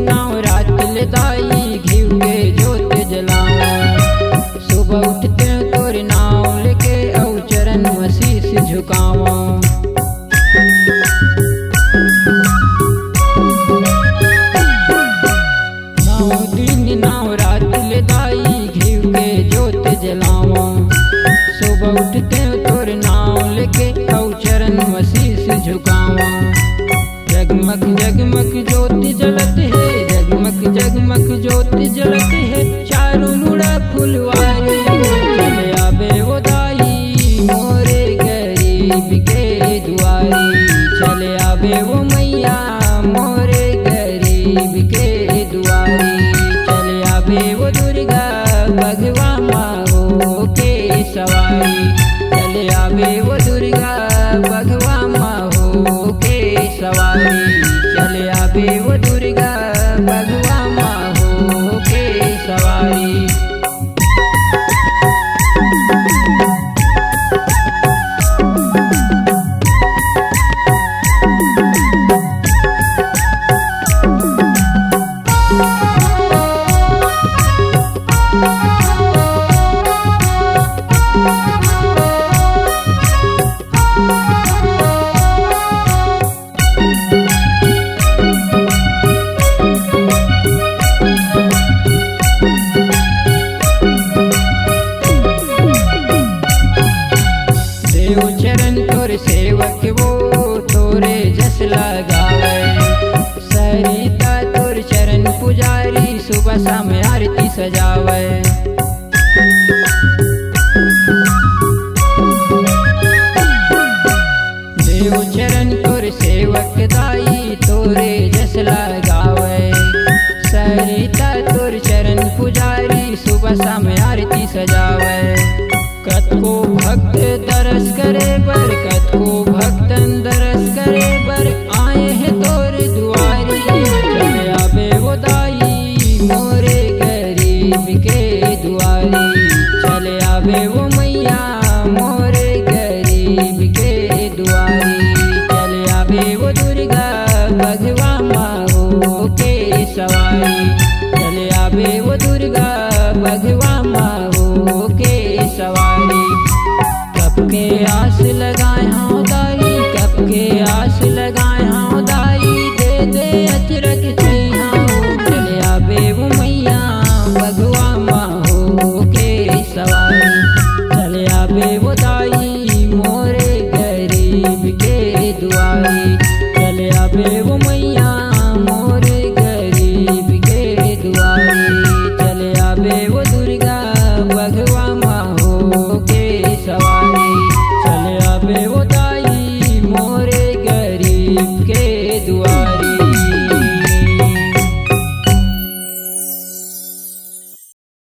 नाव रात ले दाई घिव के जोत जलावा। सुबह उठते तोर नाव लेके औ चरण में शीश झुकावा। नौ दिन नाव रात ले दाई घिव के जोत जलावा। सुबह उठते तोर नाव लेके औ चरण में शीश झुकावा। जगमग जगमग ज्योति जलत है, जगमग जगमग ज्योति जलत है, चारों मुड़ा फुलवारी। चले आबे वो दाई मोरे गरीब के दुआरी। चले आबे वो मैया मोरे गरीब के दुआरी। चले आबे वो दुर्गा भगवा माँ के सवारी। चले आबे वो दुर्गा भगवा माँ के सवारी। चले आबे वो दुर्गा भगवा माँ के सवारी। देव चरण तोर सेवक वो तोरे जस लगावे। सरिता तोर चरण पुजारी सुबह शाम आरती सजावे। देव चरण तोर सेवक दाई तोरे जस लगावे। सरिता तोर चरण पुजारी सुबह शाम आरती सजावे। कतको भक्त दरस करे बर, कतको भक्तन दरस करे बर, आए हैं तोर दुआरी। चले आबे वो दाई मोरे गरीब के दुआरी। चले आबे वो मैया मोरे गरीब के दुआरी। चले आबे वो दुर्गा भगवा माँ के सवारी। चले आबे वो दुर्गा भगवा माँ के सवारी। कब के आस लगाए हाँ दाई, कब के आस लगाए हाँ दाई, दे दे अचरज छैया। चले आबे वो मैया भगवा माँ के सवारी। चले आबे वो दाई मोरे गरीब के दुआरी। चले आबे वो मैया मोरे गरीब के दुआरी। चले आबे वो दुर्गा भगवा माँ के सवारी। चले आबे वो